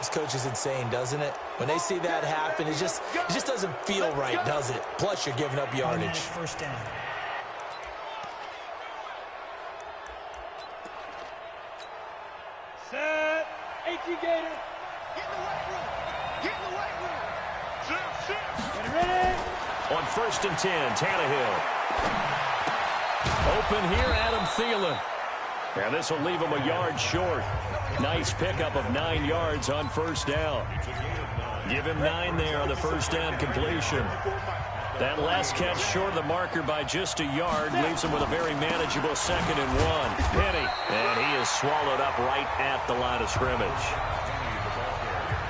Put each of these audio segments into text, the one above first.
Coach is insane, doesn't it? When they see that happen, it just doesn't feel right, does it? Plus, you're giving up yardage. First down. Set. 18 Gator. Get in the weight room. Get in the weight room. Get ready. On 1st and 10, Tannehill. Open here, Adam Thielen. And this will leave him a yard short. Nice pickup of 9 yards on 1st down. Give him 9 there on the 1st down completion. That last catch short of the marker by just a yard leaves him with a very manageable 2nd and 1. Penny, and he is swallowed up right at the line of scrimmage.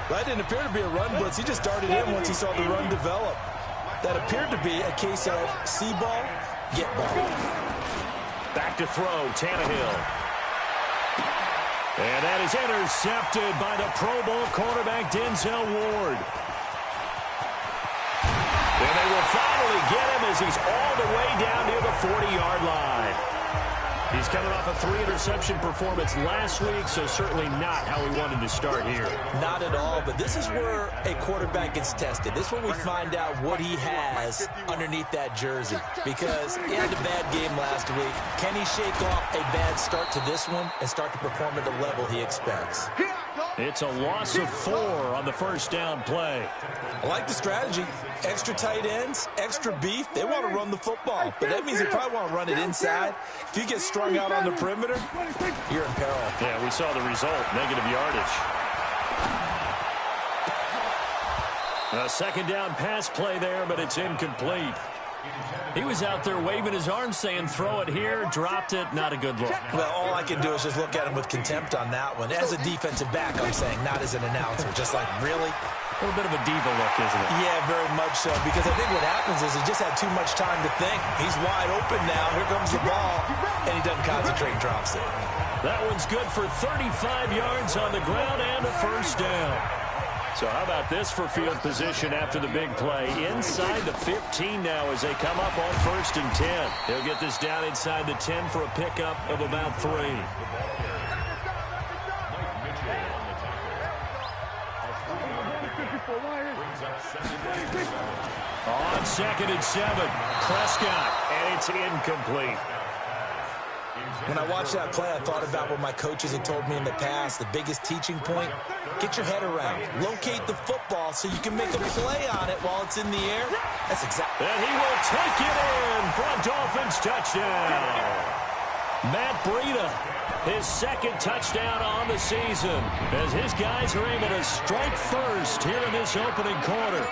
That didn't appear to be a run blitz. He just darted in once he saw the run develop. That appeared to be a case of see ball, get ball. Back to throw, Tannehill. And that is intercepted by the Pro Bowl quarterback, Denzel Ward. And they will finally get him as he's all the way down near the 40-yard line. He's coming off a 3-interception performance last week, so certainly not how he wanted to start here. Not at all, but this is where a quarterback gets tested. This is where we find out what he has underneath that jersey. Because he had a bad game last week. Can he shake off a bad start to this one and start to perform at the level he expects? It's a loss of 4 on the 1st down play. I like the strategy. Extra tight ends, extra beef. They want to run the football, but that means they probably want to run it inside. If you get strung out on the perimeter, you're in peril. Yeah, we saw the result, negative yardage. A 2nd down pass play there, but it's incomplete. He was out there waving his arms saying, throw it here, dropped it, not a good look. Well, all I can do is just look at him with contempt on that one. As a defensive back, I'm saying, not as an announcer. Just like, really? A little bit of a diva look, isn't it? Yeah, very much so. Because I think what happens is he just had too much time to think. He's wide open now. Here comes the ball. And he doesn't concentrate and drops it. That one's good for 35 yards on the ground and a 1st down. So how about this for field position after the big play? Inside the 15 now as they come up on 1st and 10. He'll get this down inside the 10 for a pickup of about 3. On 2nd and 7, Prescott, and it's incomplete. When I watched that play, I thought about what my coaches had told me in the past. The biggest teaching point, get your head around. Locate the football so you can make a play on it while it's in the air. That's exactly. And he will take it in for a Dolphins touchdown. Matt Breida, his 2nd touchdown on the season, as his guys are able to strike first here in this opening quarter.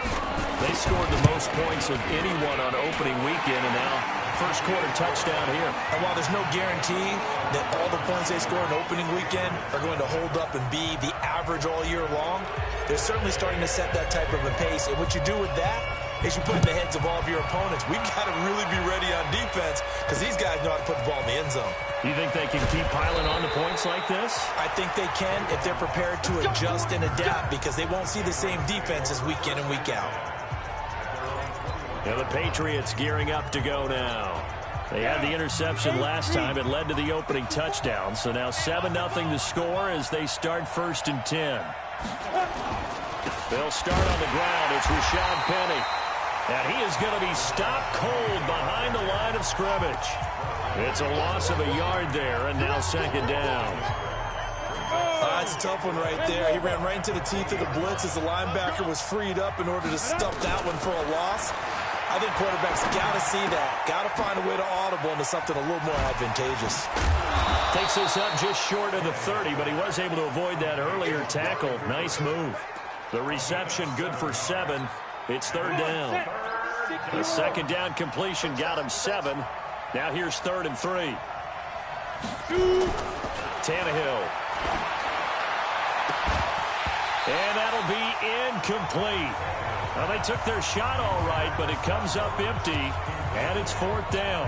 They scored the most points of anyone on opening weekend, and now 1st quarter touchdown here. And while there's no guarantee that all the points they score in opening weekend are going to hold up and be the average all year long, they're certainly starting to set that type of a pace. And what you do with that is you put in the heads of all of your opponents, we've got to really be ready on defense because these guys know how to put the ball in the end zone. You think they can keep piling on the points like this? I think they can if they're prepared to adjust and adapt because they won't see the same defenses week in and week out. Now the Patriots gearing up to go now. They had the interception last time. It led to the opening touchdown. So now 7-0 to score as they start 1st and 10. They'll start on the ground. It's Rashad Penny. And he is going to be stopped cold behind the line of scrimmage. It's a loss of a yard there, and now 2nd down. That's a tough one right there. He ran right into the teeth of the blitz as the linebacker was freed up in order to stuff that one for a loss. I think quarterbacks got to see that. Got to find a way to audible into something a little more advantageous. Takes us up just short of the 30, but he was able to avoid that earlier tackle. Nice move. The reception good for 7. It's 3rd down. The 2nd down completion got him 7. Now here's 3rd and 3. Tannehill. And that'll be incomplete. Well, they took their shot all right, but it comes up empty, and it's 4th down.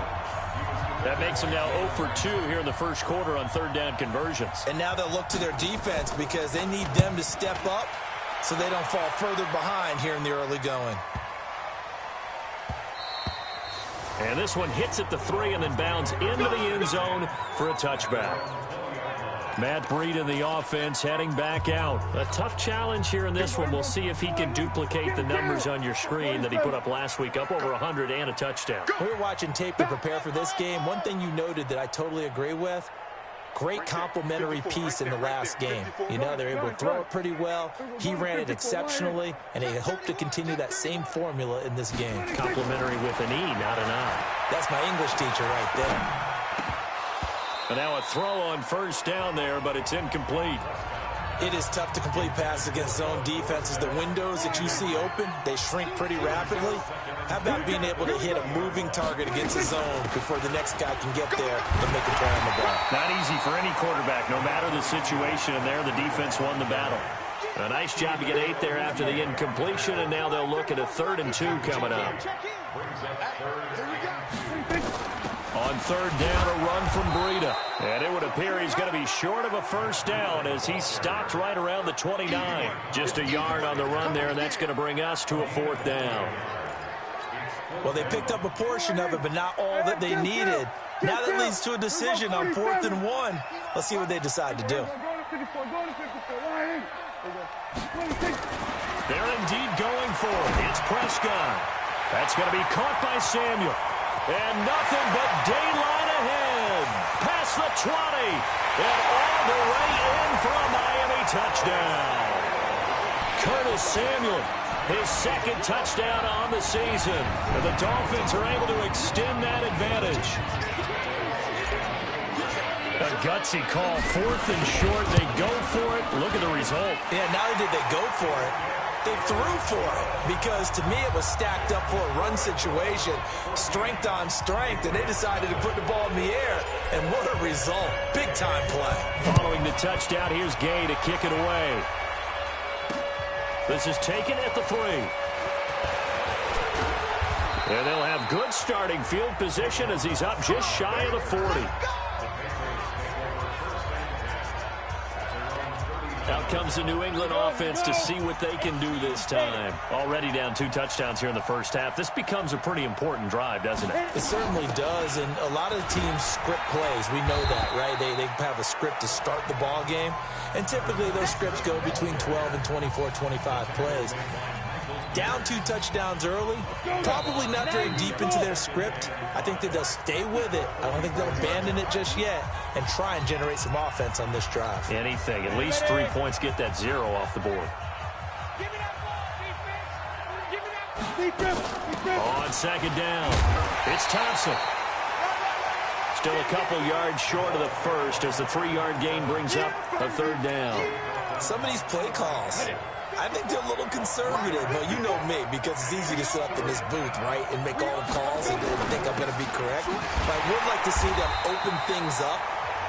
That makes them now 0 for 2 here in the 1st quarter on 3rd down conversions. And now they'll look to their defense because they need them to step up so they don't fall further behind here in the early going. And this one hits at the 3 and then bounds into the end zone for a touchback. Matt Breida, the offense, heading back out. A tough challenge here in this one. We'll see if he can duplicate the numbers on your screen that he put up last week, up over 100 and a touchdown. We were watching tape to prepare for this game. One thing you noted that I totally agree with, great complimentary piece in the last game. You know, they're able to throw it pretty well. He ran it exceptionally, and they hope to continue that same formula in this game. Complimentary with an E, not an I. That's my English teacher right there. And now a throw on first down there, but it's incomplete. It is tough to complete passes against zone defenses. The windows that you see open, they shrink pretty rapidly. How about being able to hit a moving target against a zone before the next guy can get there and make a play on the ball? Not easy for any quarterback, no matter the situation. And there, the defense won the battle. A nice job to get 8 there after the incompletion, and now they'll look at a 3rd and 2 coming up. On 3rd down, a run from Breida. And it would appear he's going to be short of a first down as he stopped right around the 29. Just a yard on the run there, and that's going to bring us to a 4th down. Well, they picked up a portion of it, but not all that they needed. Now that leads to a decision on 4th and 1. Let's see what they decide to do. They're indeed going for it. It's Prescott. That's going to be caught by Samuel. And nothing but daylight ahead. Past the 20. And all the way in for a Miami touchdown. Curtis Samuel, his 2nd touchdown on the season. And the Dolphins are able to extend that advantage. A gutsy call, 4th and short. They go for it. Look at the result. Yeah, not only did they go for it, they threw for it, because to me it was stacked up for a run situation, strength on strength, and they decided to put the ball in the air, and what a result. Big-time play. Following the touchdown, here's Gay to kick it away. This is taken at the 3. And they'll have good starting field position as he's up just shy of the 40. Out comes the New England offense to see what they can do this time. Already down 2 touchdowns here in the first half. This becomes a pretty important drive, doesn't it? It certainly does, and a lot of teams script plays. We know that, right? They have a script to start the ball game, and typically those scripts go between 12 and 24, 25 plays. Down 2 touchdowns early, probably not very deep into their script. I think that they'll stay with it. I don't think they'll abandon it just yet and try and generate some offense on this drive. Anything. At least 3 points, get that 0 off the board. On 2nd down, it's Thompson. Still a couple yards short of the first as the 3-yard gain brings up a 3rd down. Some of these play calls, I think they're a little conservative, but you know me, because it's easy to sit up in this booth, right, and make all the calls and think I'm going to be correct. But I would like to see them open things up,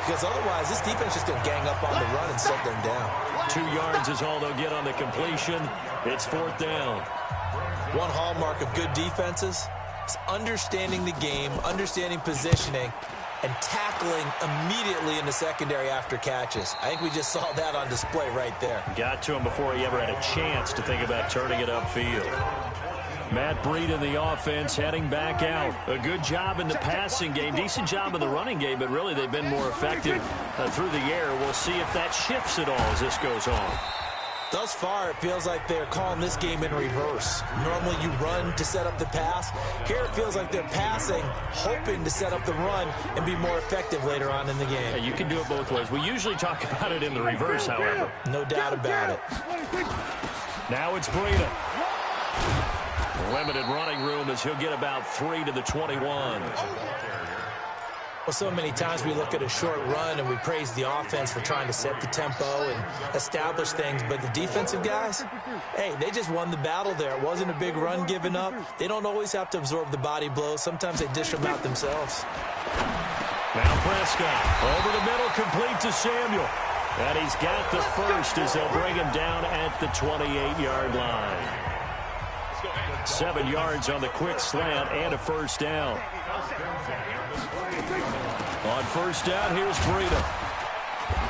because otherwise this defense is going to gang up on the run and shut them down. 2 yards is all they'll get on the completion. It's 4th down. One hallmark of good defenses is understanding the game, understanding positioning, and tackling immediately in the secondary after catches. I think we just saw that on display right there. Got to him before he ever had a chance to think about turning it upfield. Matt Breida, the offense, heading back out. A good job in the passing game, decent job in the running game, but really they've been more effective through the air. We'll see if that shifts at all as this goes on. Thus far, it feels like they're calling this game in reverse. Normally you run to set up the pass. Here it feels like they're passing, hoping to set up the run and be more effective later on in the game. Yeah, you can do it both ways. We usually talk about it in the reverse, however. No doubt about it. Now it's Breida. Limited running room as he'll get about 3 to the 21. Well, so many times we look at a short run and we praise the offense for trying to set the tempo and establish things, but the defensive guys, hey, they just won the battle there. It wasn't a big run given up. They don't always have to absorb the body blows. Sometimes they dish them out themselves. Now Prescott over the middle, complete to Samuel. And he's got the first as they'll bring him down at the 28-yard line. 7 yards on the quick slant and a first down. On first down, here's Breida.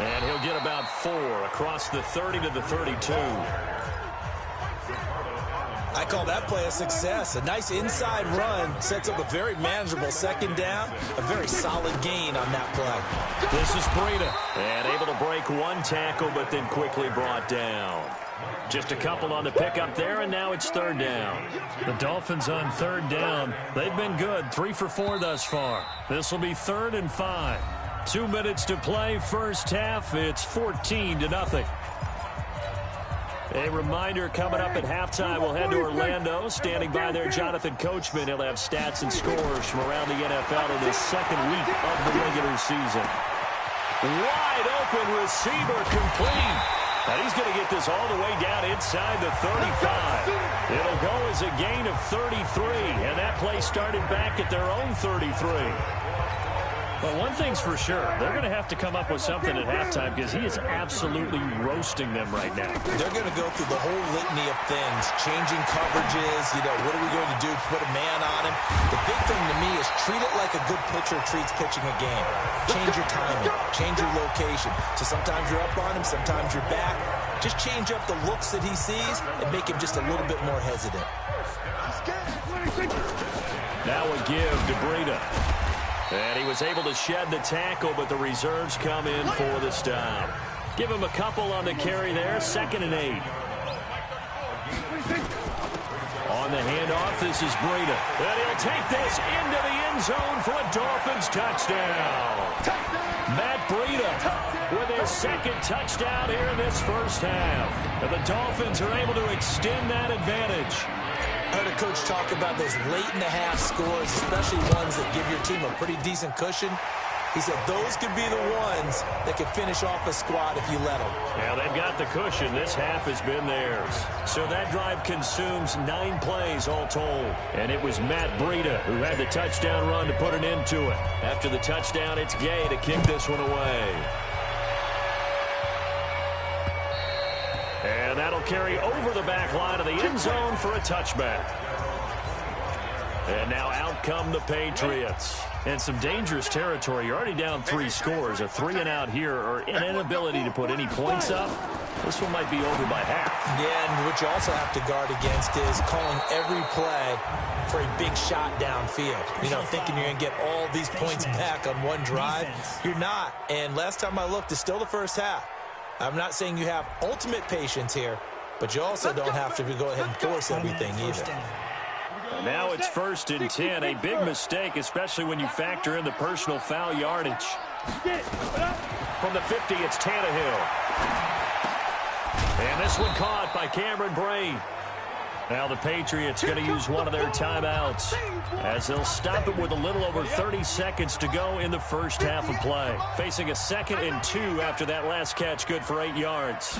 And he'll get about 4 across the 30 to the 32. I call that play a success. A nice inside run sets up a very manageable second down. A very solid gain on that play. This is Breida. And able to break one tackle, but then quickly brought down. Just a couple on the pickup there, and now it's third down. The Dolphins on third down. They've been good, 3 for 4 thus far. This will be 3rd and 5. 2 minutes to play, first half. It's 14-0. A reminder, coming up at halftime, we'll head to Orlando. Standing by there, Jonathan Coachman. He'll have stats and scores from around the NFL in the second week of the regular season. Wide open receiver complete. And he's going to get this all the way down inside the 35. It'll go as a gain of 33, and that play started back at their own 33. Well, one thing's for sure. They're going to have to come up with something at halftime because he is absolutely roasting them right now. They're going to go through the whole litany of things, changing coverages, what are we going to do to put a man on him? The big thing to me is treat it like a good pitcher treats pitching a game. Change your timing, change your location. So sometimes you're up on him, sometimes you're back. Just change up the looks that he sees and make him just a little bit more hesitant. Now a give to Breida. And he was able to shed the tackle, but the reserves come in for the stop. Give him a couple on the carry there, 2nd and 8. On the handoff, this is Breida. And he'll take this into the end zone for a Dolphins touchdown. Matt Breida with his 2nd touchdown here in this first half. And the Dolphins are able to extend that advantage. I heard a coach talk about those late-in-the-half scores, especially ones that give your team a pretty decent cushion. He said those could be the ones that could finish off a squad if you let them. Yeah, they've got the cushion. This half has been theirs. So that drive consumes 9 plays all told. And it was Matt Breida who had the touchdown run to put an end to it. After the touchdown, it's Gay to kick this one away. And that'll carry over the back line of the end zone for a touchback. And now out come the Patriots. And some dangerous territory. You're already down 3 scores. A 3-and-out here, or an inability to put any points up. This one might be over by half. Yeah, and what you also have to guard against is calling every play for a big shot downfield. Thinking you're going to get all these points back on one drive. You're not. And last time I looked, it's still the first half. I'm not saying you have ultimate patience here, but you also don't have to go ahead and force everything either. And now it's 1st and 10. A big mistake, especially when you factor in the personal foul yardage. From the 50, it's Tannehill. And this one caught by Cameron Brate. Now the Patriots going to use one of their timeouts as they'll stop it with a little over 30 seconds to go in the first half of play. Facing a 2nd and 2 after that last catch, good for 8 yards.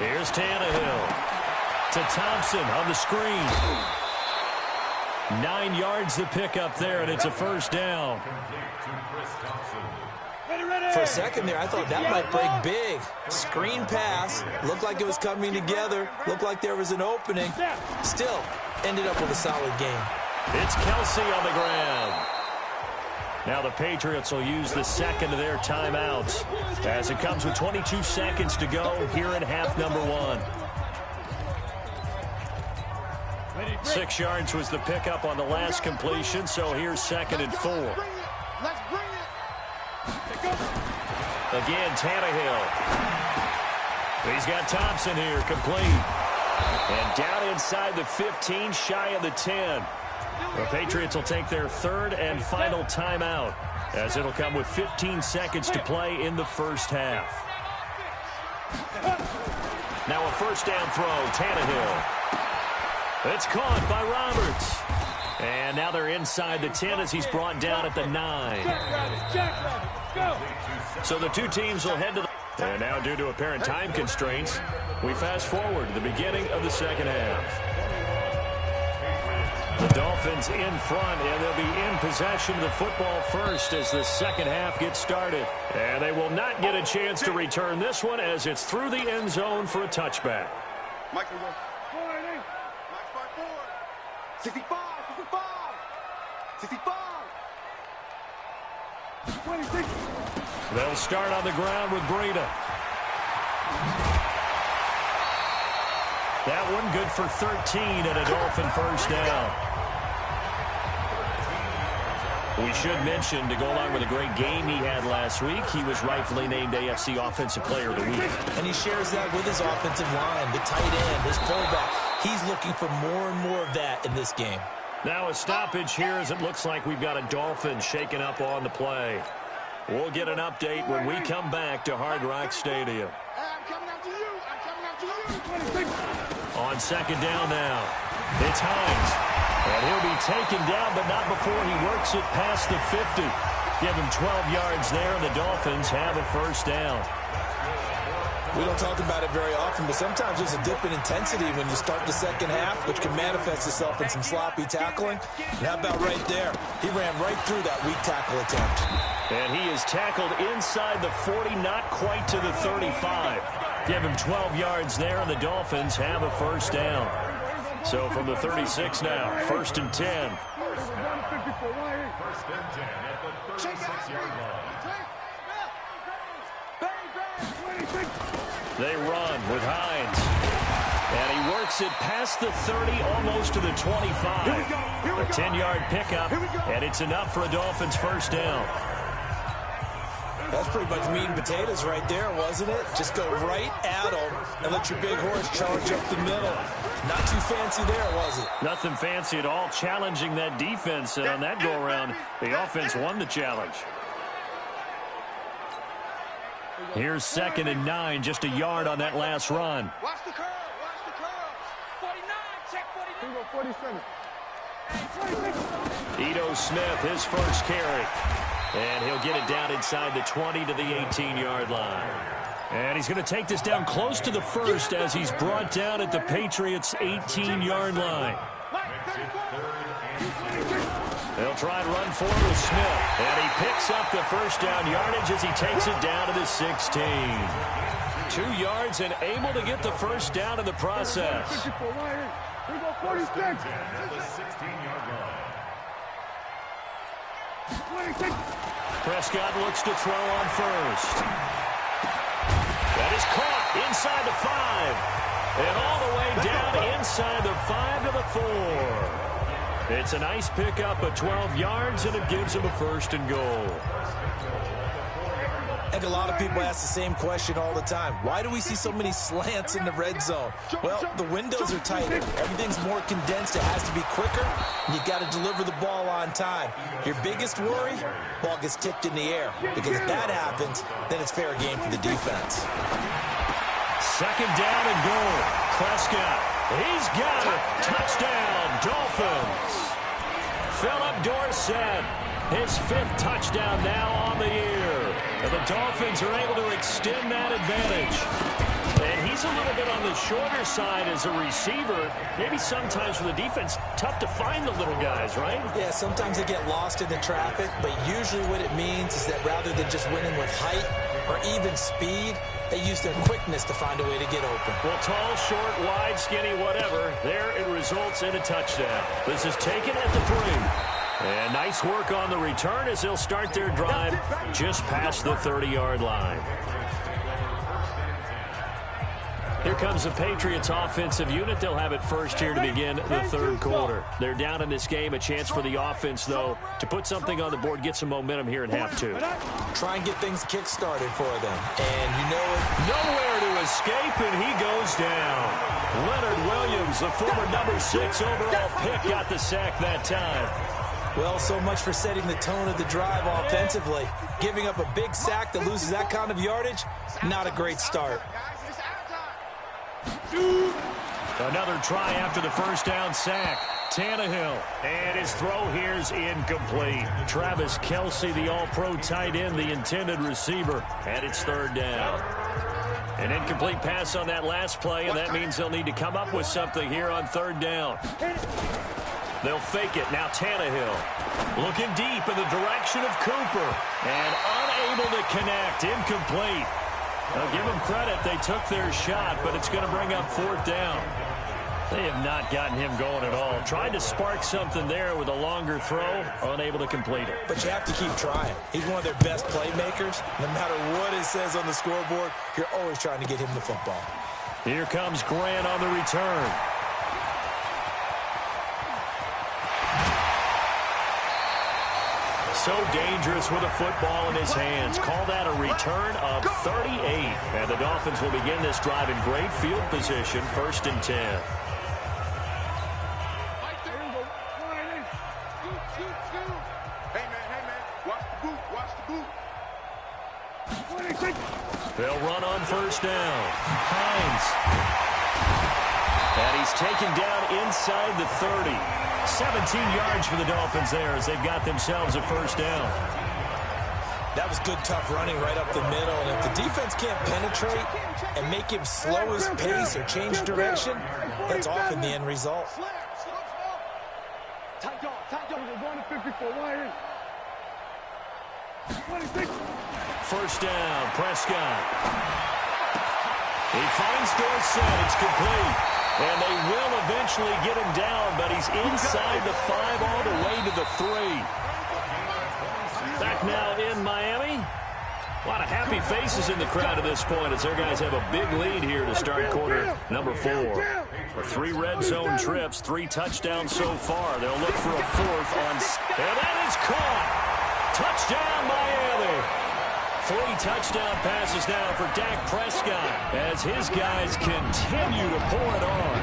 Here's Tannehill to Thompson on the screen. 9 yards to pick up there, and it's a first down. For a second there, I thought that might break big. Screen pass. Looked like it was coming together. Looked like there was an opening. Still, ended up with a solid game. It's Kelsey on the ground. Now the Patriots will use the 2nd of their timeouts as it comes with 22 seconds to go here in half number 1. 6 yards was the pickup on the last completion, so here's 2nd and 4. Let's bring it. Again, Tannehill. He's got Thompson here, complete. And down inside the 15, shy of the 10. The Patriots will take their 3rd and final timeout, as it'll come with 15 seconds to play in the first half. Now a first down throw, Tannehill. It's caught by Roberts. And now they're inside the 10 as he's brought down at the 9. So the two teams will head to the... And now, due to apparent time constraints, we fast forward to the beginning of the second half. The Dolphins in front, and they'll be in possession of the football first as the second half gets started. And they will not get a chance to return this one as it's through the end zone for a touchback. Michael, go. 65, 65, 65. They'll start on the ground with Breida. That one good for 13 and a Dolphin first down. We should mention, to go along with a great game he had last week, he was rightfully named AFC Offensive Player of the Week. And he shares that with his offensive line, the tight end, his fullback. He's looking for more and more of that in this game. Now a stoppage here as it looks like we've got a Dolphin shaken up on the play. We'll get an update when we come back to Hard Rock Stadium. On second down now, it's Hines. And he'll be taken down, but not before he works it past the 50. Give him 12 yards there, and the Dolphins have a first down. We don't talk about it very often, but sometimes there's a dip in intensity when you start the second half, which can manifest itself in some sloppy tackling. And how about right there? He ran right through that weak tackle attempt. And he is tackled inside the 40, not quite to the 35. Give him 12 yards there, and the Dolphins have a first down. So from the 36 now, first and 10. First and 10 at the 36-yard line. They run with Hines. And he works it past the 30, almost to the 25. A 10-yard pickup, and it's enough for a Dolphins first down. That's pretty much meat and potatoes right there, wasn't it? Just go right at them and let your big horse charge up the middle. Not too fancy there, was it? Nothing fancy at all, challenging that defense. And on that go-around, the offense won the challenge. Here's second and 9, just a yard on that last run. Watch the curve. Watch the curve. 49. Check 49. Ito Smith, his first carry. And he'll get it down inside the 20 to the 18-yard line. And he's going to take this down close to the first as he's brought down at the Patriots' 18-yard line. They'll try and run forward with Smith. And he picks up the first down yardage as he takes it down to the 16. 2 yards and able to get the first down in the process. Prescott looks to throw on first. That is caught inside the 5. And all the way down inside the 5 to the 4. It's a nice pickup of 12 yards, and it gives him a first and goal. I think a lot of people ask the same question all the time. Why do we see so many slants in the red zone? Well, the windows are tighter. Everything's more condensed. It has to be quicker, and you've got to deliver the ball on time. Your biggest worry, ball gets tipped in the air. Because if that happens, then it's fair game for the defense. Second down and goal. Prescott, he's got it. Touchdown, Dolphins. Philip Dorsett, his 5th touchdown now on the year. And the Dolphins are able to extend that advantage. And he's a little bit on the shorter side as a receiver. Maybe sometimes for the defense, tough to find the little guys, right? Yeah, sometimes they get lost in the traffic, but usually what it means is that rather than just winning with height or even speed, they use their quickness to find a way to get open. Well, tall, short, wide, skinny, whatever, there it results in a touchdown. This is taken at the 3. And nice work on the return as they'll start their drive just past the 30-yard line. Here comes the Patriots offensive unit. They'll have it first here to begin the third quarter. They're down in this game. A chance for the offense, though, to put something on the board, get some momentum here in half 2. Try and get things kick-started for them. And you know it. Nowhere to escape, and he goes down. Leonard Williams, the former number 6 overall pick, got the sack that time. Well, so much for setting the tone of the drive offensively. Giving up a big sack that loses that kind of yardage, not a great start. Another try after the first down sack. Tannehill, and his throw here is incomplete. Travis Kelce, the all-pro tight end, the intended receiver, and it's third down. An incomplete pass on that last play, and that means they'll need to come up with something here on third down. They'll fake it. Now Tannehill looking deep in the direction of Cooper, and unable to connect. Incomplete. I'll give them credit. They took their shot, but it's going to bring up fourth down. They have not gotten him going at all. Tried to spark something there with a longer throw, unable to complete it. But you have to keep trying. He's one of their best playmakers. No matter what it says on the scoreboard, you're always trying to get him the football. Here comes Grant on the return. So dangerous with a football in his hands. Call that a return of 38. And the Dolphins will begin this drive in great field position, 1st and 10. They'll run on 1st down. Hines. And he's taken down inside the 30. 17 yards for the Dolphins there as they've got themselves a 1st down. That was good, tough running right up the middle. And if the defense can't penetrate and make him slow his pace or change direction, that's often the end result. First down, Prescott. He finds Dorsett. It's complete. And they will eventually get him down, but he's inside the 5 all the way to the 3. Back now in Miami. A lot of happy faces in the crowd at this point as their guys have a big lead here to start quarter number 4. For 3 red zone trips, 3 touchdowns so far. They'll look for a 4th on... And that is caught. Touchdown, Miami. 3 touchdown passes now for Dak Prescott as his guys continue to pour it on.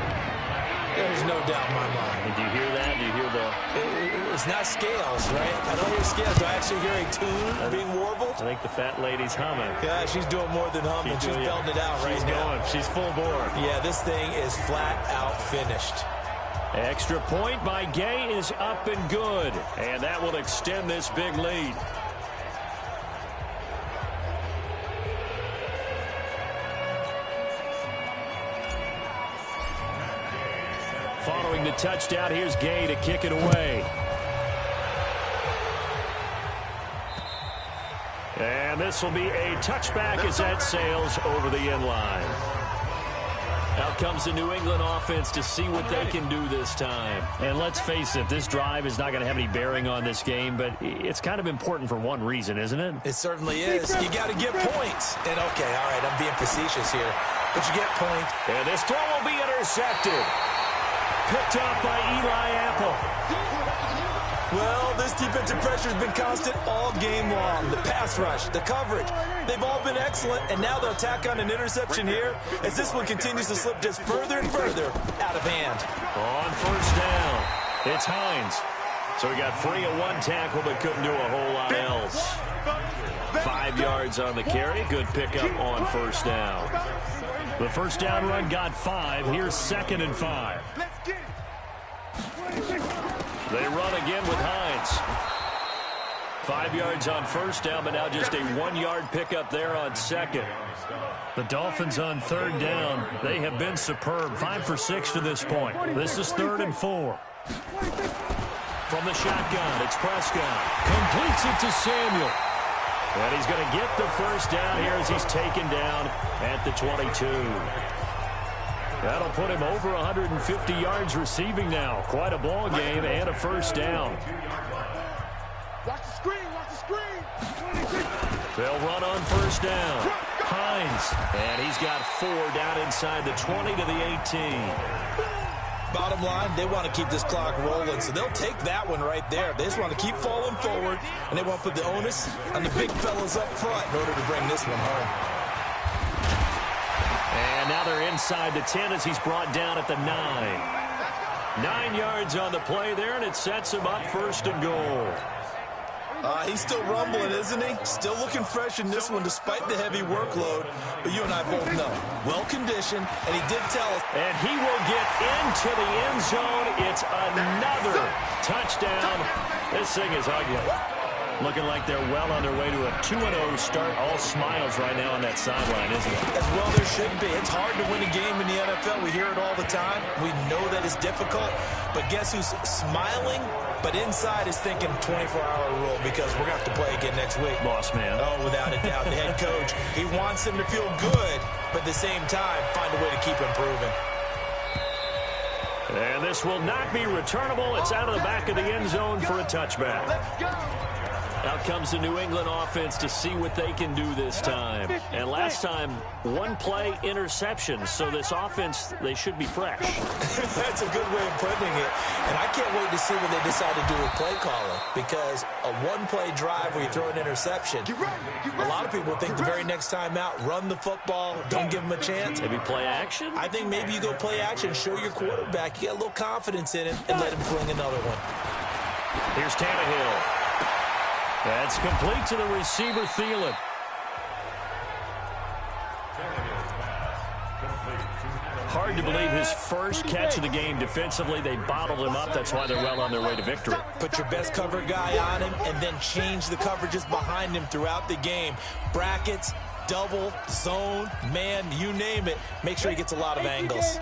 There's no doubt in my mind. Did you hear that? Do you hear the... It's not scales, right? I don't hear scales. Do I actually hear a tune being warbled? I think the fat lady's humming. Yeah, she's doing more than humming. She's belting it out right now. She's full bore. Yeah, this thing is flat out finished. Extra point by Gay is up and good. And that will extend this big lead. Following the touchdown, here's Gay to kick it away. And this will be a touchback as that sails over the end line. Out comes the New England offense to see what they can do this time. And let's face it, this drive is not going to have any bearing on this game, but it's kind of important for one reason, isn't it? It certainly is. You got to get points. And okay, all right, I'm being facetious here, but you get points. And this throw will be intercepted. Picked up by Eli Apple. Well, this defensive pressure has been constant all game long. The pass rush, the coverage, they've all been excellent, and now they'll tack on an interception here as this one continues to slip just further and further out of hand. On 1st down, it's Hines. So he got free of 1 tackle but couldn't do a whole lot else. 5 yards on the carry. Good pickup on 1st down. The 1st down run got 5. Here's 2nd and 5. They run again with Hines. 5 yards on 1st down, but now just a 1-yard pickup there on 2nd. The Dolphins on 3rd down. They have been superb. 5 for 6 to this point. This is 3rd and 4. From the shotgun, it's Prescott. Completes it to Samuel. And he's going to get the 1st down here as he's taken down at the 22. That'll put him over 150 yards receiving now. Quite a ball game and a 1st down. Watch the screen, watch the screen. They'll run on 1st down. Hines. And he's got 4 down inside the 20 to the 18. Bottom line, they want to keep this clock rolling, so they'll take that one right there. They just want to keep falling forward, and they want to put the onus on the big fellas up front in order to bring this one home. And now they're inside the 10 as he's brought down at the 9. 9 yards on the play there, and it sets him up 1st and goal. He's still rumbling, isn't he? Still looking fresh in this one despite the heavy workload. But you and I both know, well-conditioned, and he did tell us. And he will get into the end zone. It's another touchdown. This thing is ugly. Looking like they're well on their way to a 2-0 start. All smiles right now on that sideline, isn't it? As well there should be. It's hard to win a game in the NFL. We hear it all the time. We know that it's difficult. But guess who's smiling? But inside is thinking 24-hour rule because we're going to have to play again next week. Boss man. Oh, without a doubt. The head coach, he wants them to feel good, but at the same time, find a way to keep improving. And this will not be returnable. It's out of the back of the end zone for a touchback. Let's go. Out comes the New England offense to see what they can do this time. And last time, one play interception. So this offense, they should be fresh. That's a good way of putting it. And I can't wait to see what they decide to do with play calling. Because a one-play drive where you throw an interception, a lot of people think the very next time out, run the football, don't give them a chance. Maybe play action? I think maybe you go play action, show your quarterback, you get a little confidence in him, and let him fling another one. Here's Tannehill. That's complete to the receiver, Thielen. Hard to believe his first catch of the game defensively. They bottled him up. That's why they're well on their way to victory. Put your best cover guy on him and then change the coverages behind him throughout the game. Brackets, double, zone, man, you name it. Make sure he gets a lot of angles.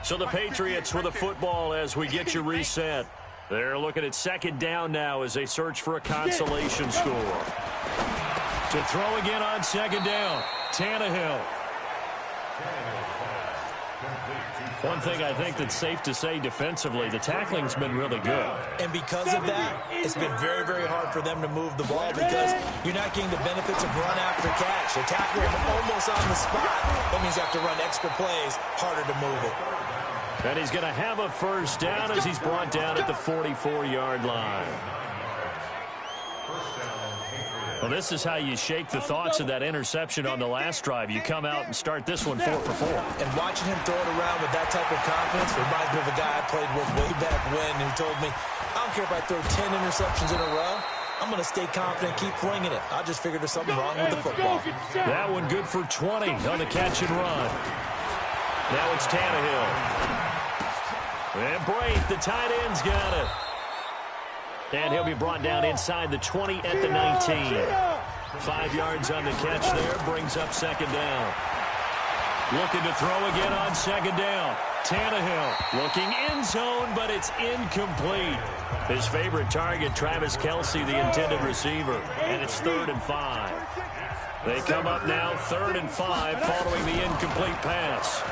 So the Patriots with a football as we get you reset. They're looking at second down now as they search for a consolation score. To throw again on second down, Tannehill. One thing I think that's safe to say defensively, the tackling's been really good. And because of that, it's been very, very hard for them to move the ball because you're not getting the benefits of run after catch. They're tackling almost on the spot. That means you have to run extra plays, harder to move it. And he's going to have a first down as he's brought down at the 44-yard line. Well, this is how you shake the thoughts of that interception on the last drive. You come out and start this one 4 for 4. And watching him throw it around with that type of confidence reminds me of a guy I played with way back when who told me, I don't care if I throw 10 interceptions in a row. I'm going to stay confident, keep flinging it. I just figured there's something wrong with the football. That one good for 20 on the catch and run. Now it's Tannehill. And Braith, the tight end's got it. And he'll be brought down inside the 20 at the 19. 5 yards on the catch there, brings up second down. Looking to throw again on second down. Tannehill looking end zone, but it's incomplete. His favorite target, Travis Kelce, the intended receiver. And it's 3rd and 5. They come up now 3rd and 5 following the incomplete pass.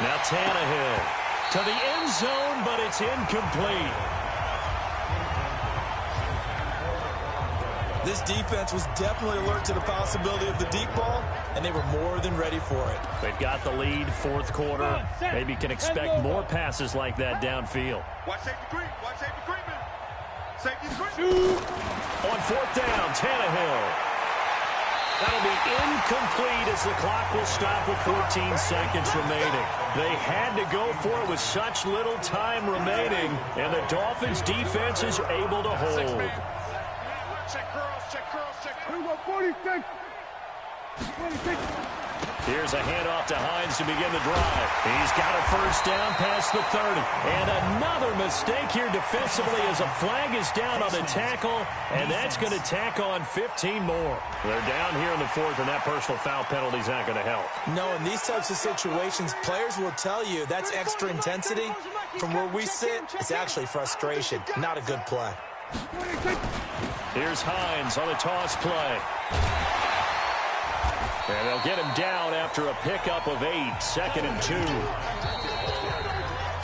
Now Tannehill to the end zone, but it's incomplete. This defense was definitely alert to the possibility of the deep ball, and they were more than ready for it. They've got the lead, 4th quarter. Maybe can expect more passes like that downfield. Watch safety green. Watch safety green. Safety green. On 4th down, Tannehill. That'll be incomplete as the clock will stop with 14 seconds remaining. They had to go for it with such little time remaining, and the Dolphins' defense is able to hold. Check girls, check girls, check girls. 46. 46. Here's a handoff to Hines to begin the drive. He's got a first down past the 30. And another mistake here defensively as a flag is down on the tackle, and that's going to tack on 15 more. They're down here in the 4th, and that personal foul penalty is not going to help. No, in these types of situations, players will tell you that's extra intensity. From where we sit, it's actually frustration, not a good play. Here's Hines on the toss play. And they'll get him down after a pickup of 8, 2nd and 2.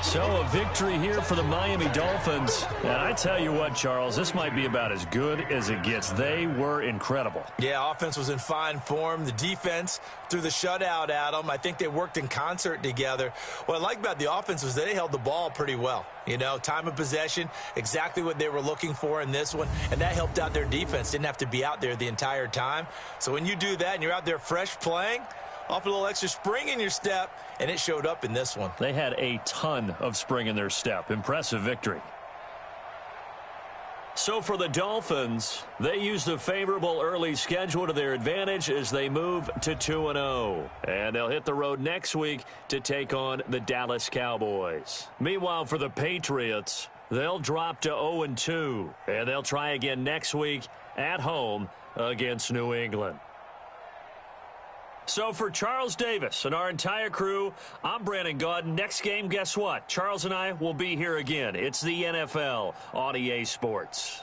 So a victory here for the Miami Dolphins. And I tell you what, Charles, this might be about as good as it gets. They were incredible. Yeah, offense was in fine form. The defense threw the shutout at them. I think they worked in concert together. What I like about the offense was they held the ball pretty well. You know, time of possession, exactly what they were looking for in this one, and that helped out their defense. Didn't have to be out there the entire time. So when you do that and you're out there fresh playing, off a little extra spring in your step, and it showed up in this one. They had a ton of spring in their step. Impressive victory. So for the Dolphins, they used a favorable early schedule to their advantage as they move to 2-0. And they'll hit the road next week to take on the Dallas Cowboys. Meanwhile, for the Patriots, they'll drop to 0-2. And they'll try again next week at home against New England. So for Charles Davis and our entire crew, I'm Brandon Gaudin. Next game, guess what? Charles and I will be here again. It's the NFL on EA Sports.